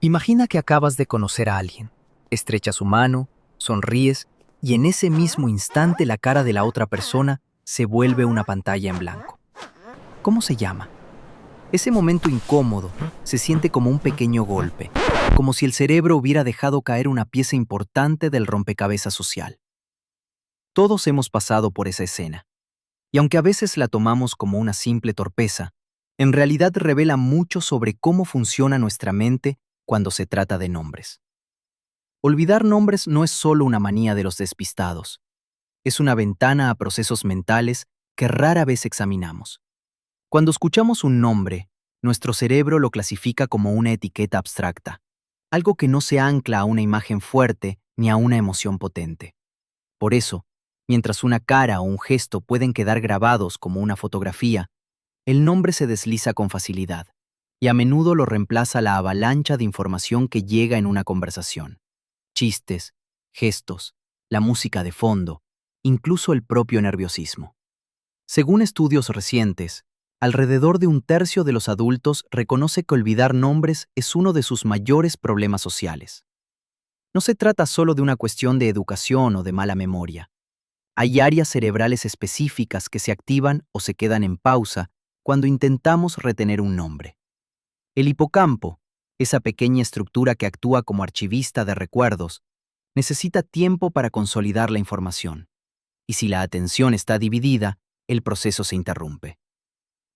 Imagina que acabas de conocer a alguien. Estrechas su mano, sonríes y en ese mismo instante la cara de la otra persona se vuelve una pantalla en blanco. ¿Cómo se llama? Ese momento incómodo se siente como un pequeño golpe, como si el cerebro hubiera dejado caer una pieza importante del rompecabezas social. Todos hemos pasado por esa escena, y aunque a veces la tomamos como una simple torpeza, en realidad revela mucho sobre cómo funciona nuestra mente cuando se trata de nombres. Olvidar nombres no es solo una manía de los despistados, es una ventana a procesos mentales que rara vez examinamos. Cuando escuchamos un nombre, nuestro cerebro lo clasifica como una etiqueta abstracta, algo que no se ancla a una imagen fuerte ni a una emoción potente. Por eso, mientras una cara o un gesto pueden quedar grabados como una fotografía, el nombre se desliza con facilidad, y a menudo lo reemplaza la avalancha de información que llega en una conversación. Chistes, gestos, la música de fondo, incluso el propio nerviosismo. Según estudios recientes, alrededor de un tercio de los adultos reconoce que olvidar nombres es uno de sus mayores problemas sociales. No se trata solo de una cuestión de educación o de mala memoria. Hay áreas cerebrales específicas que se activan o se quedan en pausa cuando intentamos retener un nombre. El hipocampo, esa pequeña estructura que actúa como archivista de recuerdos, necesita tiempo para consolidar la información. Y si la atención está dividida, el proceso se interrumpe.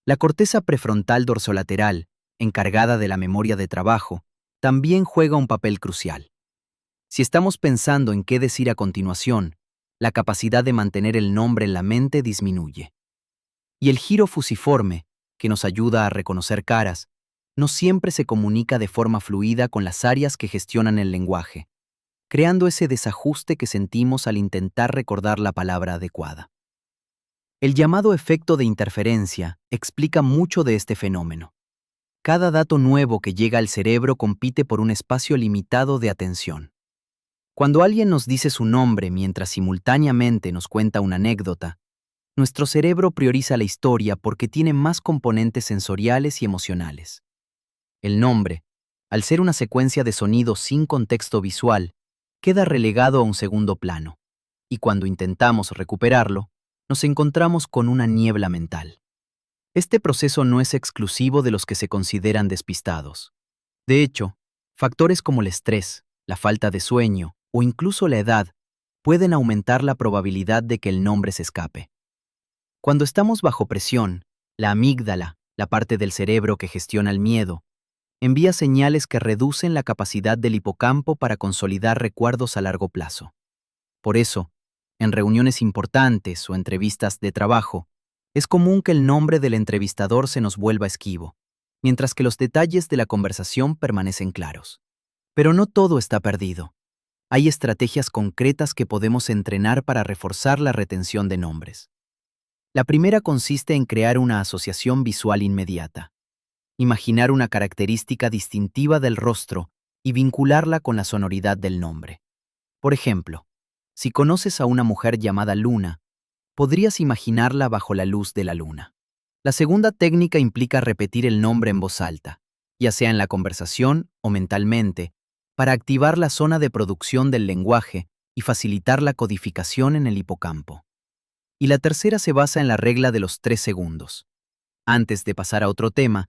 La corteza prefrontal dorsolateral, encargada de la memoria de trabajo, también juega un papel crucial. Si estamos pensando en qué decir a continuación, la capacidad de mantener el nombre en la mente disminuye. Y el giro fusiforme, que nos ayuda a reconocer caras, no siempre se comunica de forma fluida con las áreas que gestionan el lenguaje, creando ese desajuste que sentimos al intentar recordar la palabra adecuada. El llamado efecto de interferencia explica mucho de este fenómeno. Cada dato nuevo que llega al cerebro compite por un espacio limitado de atención. Cuando alguien nos dice su nombre mientras simultáneamente nos cuenta una anécdota, nuestro cerebro prioriza la historia porque tiene más componentes sensoriales y emocionales. El nombre, al ser una secuencia de sonidos sin contexto visual, queda relegado a un segundo plano, y cuando intentamos recuperarlo, nos encontramos con una niebla mental. Este proceso no es exclusivo de los que se consideran despistados. De hecho, factores como el estrés, la falta de sueño o incluso la edad pueden aumentar la probabilidad de que el nombre se escape. Cuando estamos bajo presión, la amígdala, la parte del cerebro que gestiona el miedo, envía señales que reducen la capacidad del hipocampo para consolidar recuerdos a largo plazo. Por eso, en reuniones importantes o entrevistas de trabajo, es común que el nombre del entrevistador se nos vuelva esquivo, mientras que los detalles de la conversación permanecen claros. Pero no todo está perdido. Hay estrategias concretas que podemos entrenar para reforzar la retención de nombres. La primera consiste en crear una asociación visual inmediata. Imaginar una característica distintiva del rostro y vincularla con la sonoridad del nombre. Por ejemplo, si conoces a una mujer llamada Luna, podrías imaginarla bajo la luz de la luna. La segunda técnica implica repetir el nombre en voz alta, ya sea en la conversación o mentalmente, para activar la zona de producción del lenguaje y facilitar la codificación en el hipocampo. Y la tercera se basa en la regla de los 3 segundos. Antes de pasar a otro tema,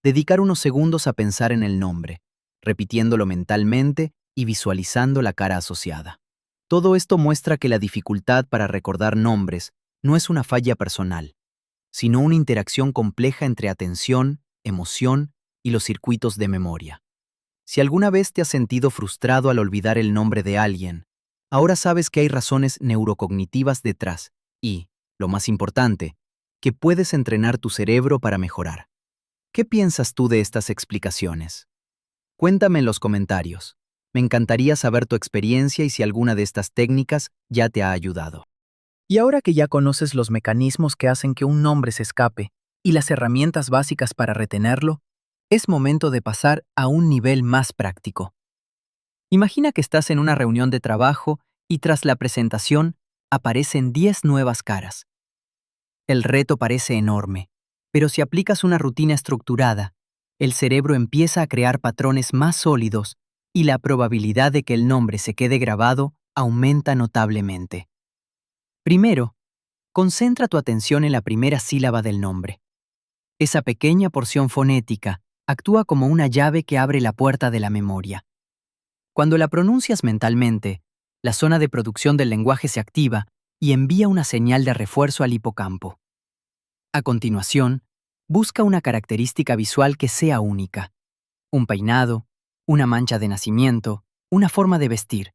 dedicar unos segundos a pensar en el nombre, repitiéndolo mentalmente y visualizando la cara asociada. Todo esto muestra que la dificultad para recordar nombres no es una falla personal, sino una interacción compleja entre atención, emoción y los circuitos de memoria. Si alguna vez te has sentido frustrado al olvidar el nombre de alguien, ahora sabes que hay razones neurocognitivas detrás y, lo más importante, que puedes entrenar tu cerebro para mejorar. ¿Qué piensas tú de estas explicaciones? Cuéntame en los comentarios. Me encantaría saber tu experiencia y si alguna de estas técnicas ya te ha ayudado. Y ahora que ya conoces los mecanismos que hacen que un nombre se escape y las herramientas básicas para retenerlo, es momento de pasar a un nivel más práctico. Imagina que estás en una reunión de trabajo y tras la presentación aparecen 10 nuevas caras. El reto parece enorme, pero si aplicas una rutina estructurada, el cerebro empieza a crear patrones más sólidos y la probabilidad de que el nombre se quede grabado aumenta notablemente. Primero, concentra tu atención en la primera sílaba del nombre. Esa pequeña porción fonética actúa como una llave que abre la puerta de la memoria. Cuando la pronuncias mentalmente, la zona de producción del lenguaje se activa y envía una señal de refuerzo al hipocampo. A continuación, busca una característica visual que sea única. Un peinado, una mancha de nacimiento, una forma de vestir.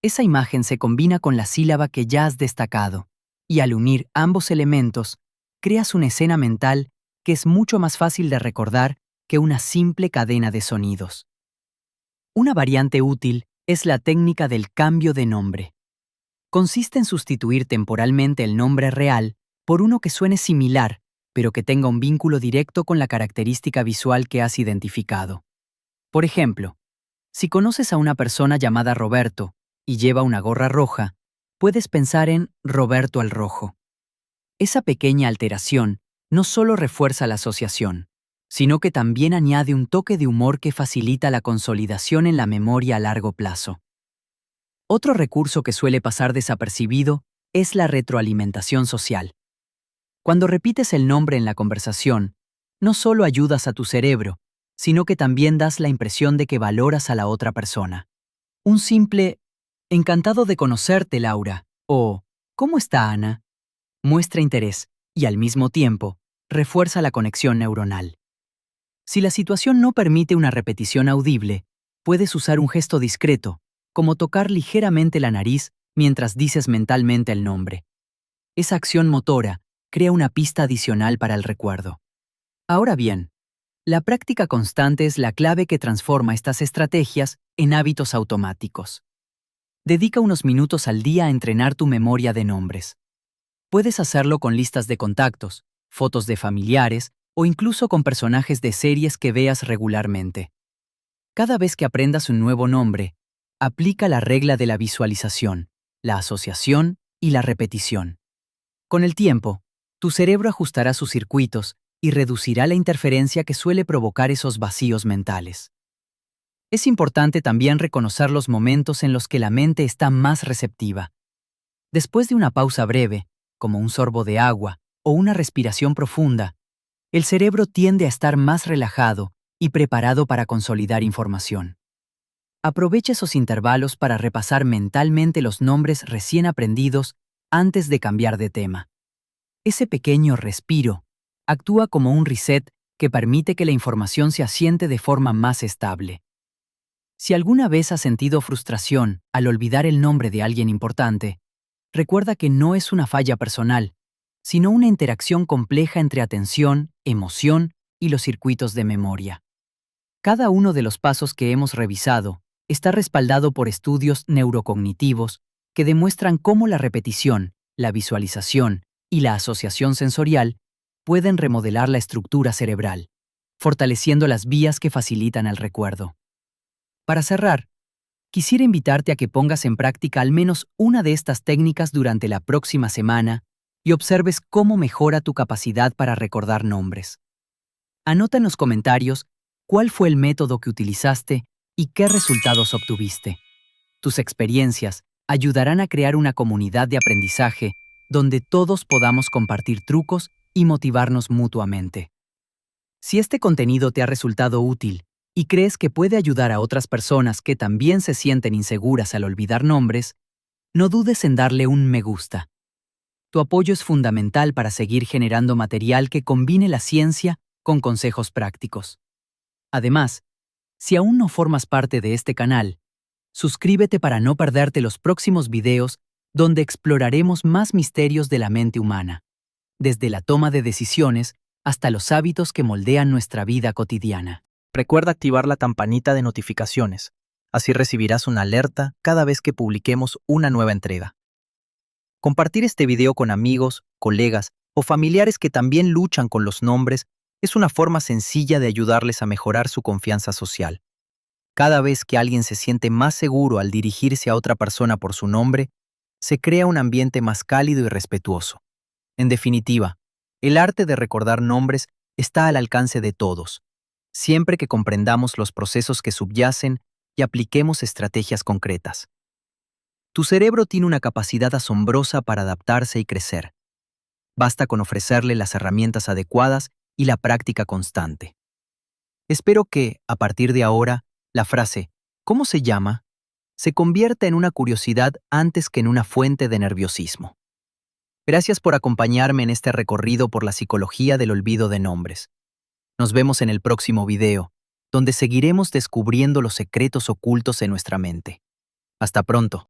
Esa imagen se combina con la sílaba que ya has destacado, y al unir ambos elementos, creas una escena mental que es mucho más fácil de recordar que una simple cadena de sonidos. Una variante útil es la técnica del cambio de nombre. Consiste en sustituir temporalmente el nombre real por uno que suene similar, pero que tenga un vínculo directo con la característica visual que has identificado. Por ejemplo, si conoces a una persona llamada Roberto y lleva una gorra roja, puedes pensar en Roberto el Rojo. Esa pequeña alteración no solo refuerza la asociación, sino que también añade un toque de humor que facilita la consolidación en la memoria a largo plazo. Otro recurso que suele pasar desapercibido es la retroalimentación social. Cuando repites el nombre en la conversación, no solo ayudas a tu cerebro, sino que también das la impresión de que valoras a la otra persona. Un simple «Encantado de conocerte, Laura» o «¿Cómo está, Ana?» muestra interés y, al mismo tiempo, refuerza la conexión neuronal. Si la situación no permite una repetición audible, puedes usar un gesto discreto, como tocar ligeramente la nariz mientras dices mentalmente el nombre. Esa acción motora crea una pista adicional para el recuerdo. Ahora bien, la práctica constante es la clave que transforma estas estrategias en hábitos automáticos. Dedica unos minutos al día a entrenar tu memoria de nombres. Puedes hacerlo con listas de contactos, fotos de familiares o incluso con personajes de series que veas regularmente. Cada vez que aprendas un nuevo nombre, aplica la regla de la visualización, la asociación y la repetición. Con el tiempo, tu cerebro ajustará sus circuitos y reducirá la interferencia que suele provocar esos vacíos mentales. Es importante también reconocer los momentos en los que la mente está más receptiva. Después de una pausa breve, como un sorbo de agua o una respiración profunda, el cerebro tiende a estar más relajado y preparado para consolidar información. Aprovecha esos intervalos para repasar mentalmente los nombres recién aprendidos antes de cambiar de tema. Ese pequeño respiro actúa como un reset que permite que la información se asiente de forma más estable. Si alguna vez has sentido frustración al olvidar el nombre de alguien importante, recuerda que no es una falla personal, sino una interacción compleja entre atención, emoción y los circuitos de memoria. Cada uno de los pasos que hemos revisado está respaldado por estudios neurocognitivos que demuestran cómo la repetición, la visualización y la asociación sensorial pueden remodelar la estructura cerebral, fortaleciendo las vías que facilitan el recuerdo. Para cerrar, quisiera invitarte a que pongas en práctica al menos una de estas técnicas durante la próxima semana y observes cómo mejora tu capacidad para recordar nombres. Anota en los comentarios cuál fue el método que utilizaste y qué resultados obtuviste. Tus experiencias ayudarán a crear una comunidad de aprendizaje donde todos podamos compartir trucos y motivarnos mutuamente. Si este contenido te ha resultado útil y crees que puede ayudar a otras personas que también se sienten inseguras al olvidar nombres, no dudes en darle un me gusta. Tu apoyo es fundamental para seguir generando material que combine la ciencia con consejos prácticos. Además, si aún no formas parte de este canal, suscríbete para no perderte los próximos videos donde exploraremos más misterios de la mente humana, desde la toma de decisiones hasta los hábitos que moldean nuestra vida cotidiana. Recuerda activar la campanita de notificaciones, así recibirás una alerta cada vez que publiquemos una nueva entrega. Compartir este video con amigos, colegas o familiares que también luchan con los nombres es una forma sencilla de ayudarles a mejorar su confianza social. Cada vez que alguien se siente más seguro al dirigirse a otra persona por su nombre, se crea un ambiente más cálido y respetuoso. En definitiva, el arte de recordar nombres está al alcance de todos. siempre que comprendamos los procesos que subyacen y apliquemos estrategias concretas. Tu cerebro tiene una capacidad asombrosa para adaptarse y crecer. Basta con ofrecerle las herramientas adecuadas y la práctica constante. Espero que, a partir de ahora, la frase ¿cómo se llama? Se convierta en una curiosidad antes que en una fuente de nerviosismo. Gracias por acompañarme en este recorrido por la psicología del olvido de nombres. Nos vemos en el próximo video, donde seguiremos descubriendo los secretos ocultos en nuestra mente. Hasta pronto.